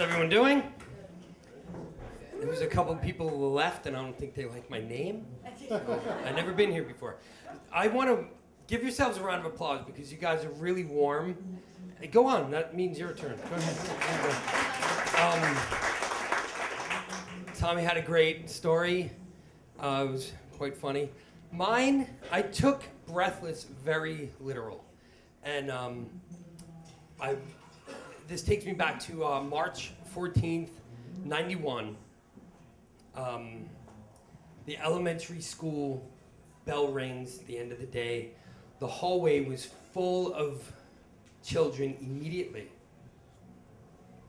everyone doing? There was a couple of people who left, and I don't think they like my name. I've never been here before. I want to give yourselves a round of applause because you guys are really warm. Hey, go on. That means your turn. Go ahead. Tommy had a great story. It was quite funny. Mine, I took Breathless very literal. And this takes me back to March 14th, 91. The elementary school bell rings at the end of the day. The hallway was full of children immediately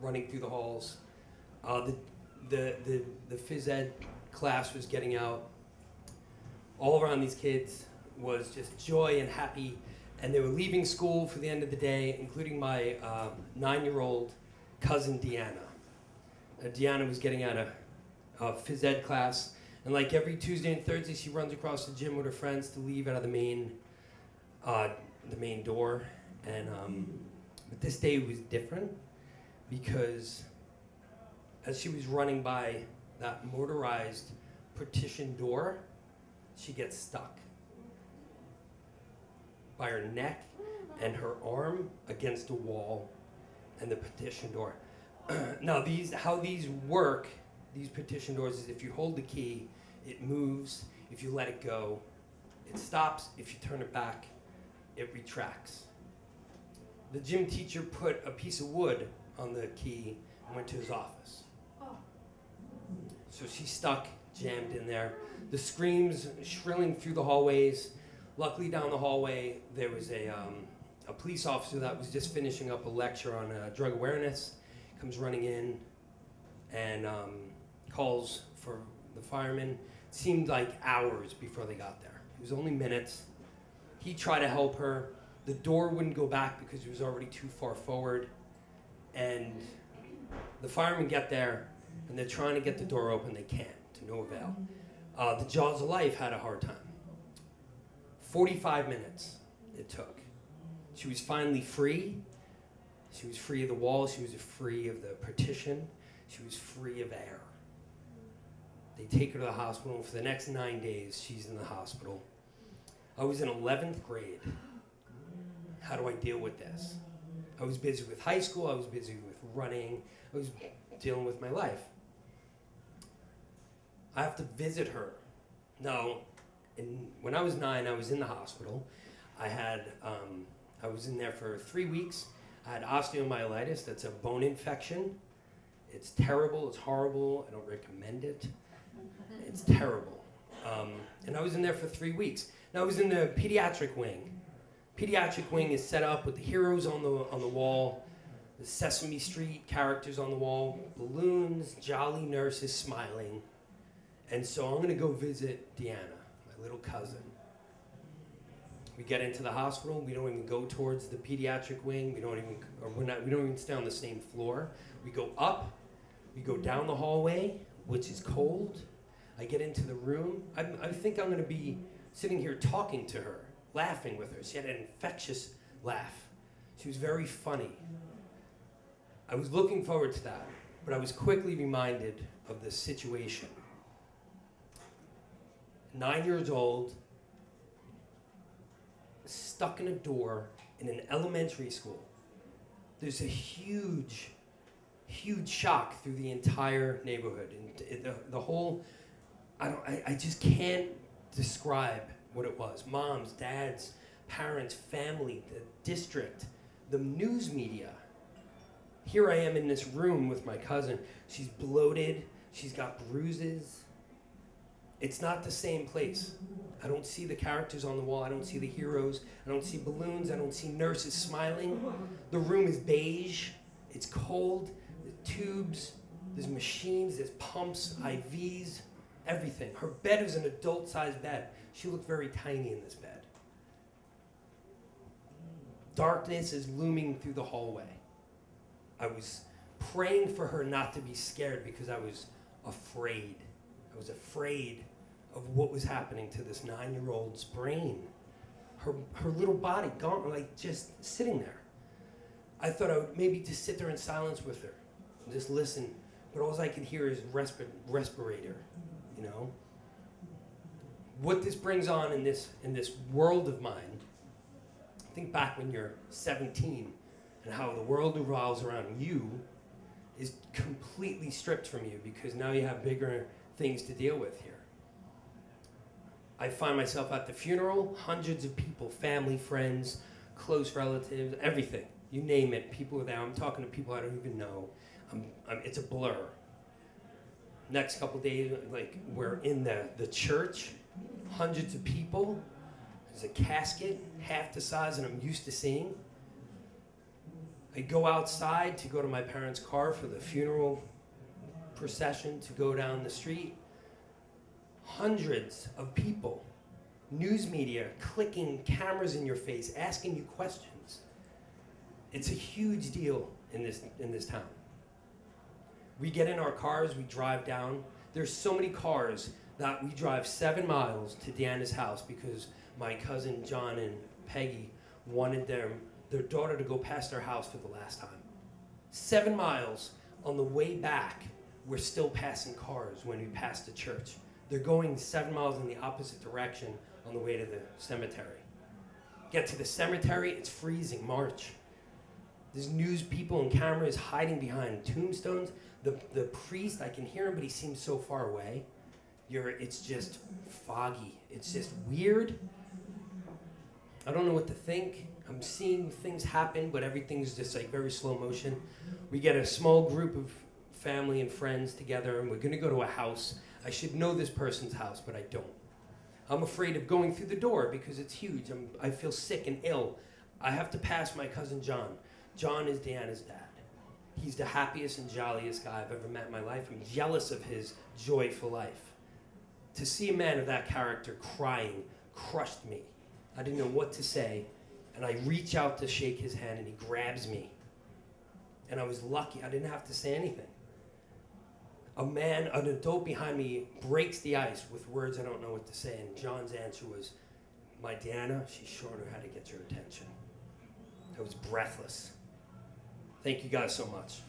running through the halls. The phys ed class was getting out. All around these kids was just joy and happy, and they were leaving school for the end of the day, including my 9-year-old cousin Deanna. Deanna was getting out of phys ed class, and like every Tuesday and Thursday, she runs across the gym with her friends to leave out of the main door. And but this day was different because as she was running by that motorized partition door, she gets stuck by her neck and her arm against a wall and the partition door. Now, how these work, these partition doors, is if you hold the key, it moves. If you let it go, it stops. If you turn it back, it retracts. The gym teacher put a piece of wood on the key and went to his office. So she's stuck, jammed in there. The screams shrilling through the hallways. Luckily, down the hallway, there was a police officer that was just finishing up a lecture on drug awareness. Comes running in and calls for the firemen. It seemed like hours before they got there. It was only minutes. He tried to help her. The door wouldn't go back because it was already too far forward. And the firemen get there, and they're trying to get the door open. They can't, to no avail. The Jaws of Life had a hard time. 45 minutes it took. She was finally free. She was free of the wall. She was free of the partition. She was free of air. They take her to the hospital, and for the next 9 days, she's in the hospital. I was in 11th grade. How do I deal with this? I was busy with high school. I was busy with running. I was dealing with my life. I have to visit her. Now, when I was 9, I was in the hospital. I was in there for 3 weeks. I had osteomyelitis. That's a bone infection. It's terrible. It's horrible. I don't recommend it. It's terrible. And I was in there for 3 weeks. Now I was in the pediatric wing. Pediatric wing is set up with the heroes on the wall, the Sesame Street characters on the wall, balloons, jolly nurses smiling. And so I'm going to go visit Deanna, my little cousin. We get into the hospital. We don't even go towards the pediatric wing. We don't even stay on the same floor. We go up. We go down the hallway, which is cold. I get into the room. I think I'm going to be sitting here talking to her, laughing with her. She had an infectious laugh. She was very funny. I was looking forward to that, but I was quickly reminded of the situation. 9 years old, stuck in a door in an elementary school. There's a huge shock through the entire neighborhood. And the whole, I just can't describe what it was. Moms, dads, parents, family, the district, the news media. Here I am in this room with my cousin. She's bloated. She's got bruises. It's not the same place. I don't see the characters on the wall. I don't see the heroes. I don't see balloons. I don't see nurses smiling. The room is beige. It's cold. There's tubes. There's machines. There's pumps, IVs, everything. Her bed is an adult-sized bed. She looked very tiny in this bed. Darkness is looming through the hallway. I was praying for her not to be scared because I was afraid. I was afraid of what was happening to this 9-year-old's brain. Her little body gone, like just sitting there. I thought I would maybe just sit there in silence with her just listen. But all I can hear is respirator, you know? What this brings on in this world of mine, think back when you're 17 and how the world revolves around you is completely stripped from you because now you have bigger things to deal with here. I find myself at the funeral, hundreds of people, family, friends, close relatives, everything. You name it, people are there. I'm talking to people I don't even know. It's a blur. Next couple days, like we're in the church, hundreds of people. There's a casket, half the size that I'm used to seeing. I go outside to go to my parents' car for the funeral procession to go down the street. Hundreds of people, news media, clicking cameras in your face, asking you questions. It's a huge deal in this town. We get in our cars, we drive down. There's so many cars that we drive 7 miles to Deanna's house because my cousin John and Peggy wanted their daughter to go past their house for the last time. 7 miles. On the way back, we're still passing cars when we pass the church. They're going 7 miles in the opposite direction on the way to the cemetery. Get to the cemetery, it's freezing, March. There's news people and cameras hiding behind tombstones. The priest, I can hear him, but he seems so far away. It's just foggy. It's just weird. I don't know what to think. I'm seeing things happen, but everything's just like very slow motion. We get a small group of family and friends together, and we're gonna go to a house. I should know this person's house, but I don't. I'm afraid of going through the door because it's huge. I feel sick and ill. I have to pass my cousin John. John is Deanna's dad. He's the happiest and jolliest guy I've ever met in my life. I'm jealous of his joyful life. To see a man of that character crying crushed me. I didn't know what to say, and I reach out to shake his hand, and he grabs me. And I was lucky. I didn't have to say anything. An adult behind me breaks the ice with words I don't know what to say, and John's answer was, "My Deanna, she sure knew how to get your attention." I was breathless. Thank you guys so much.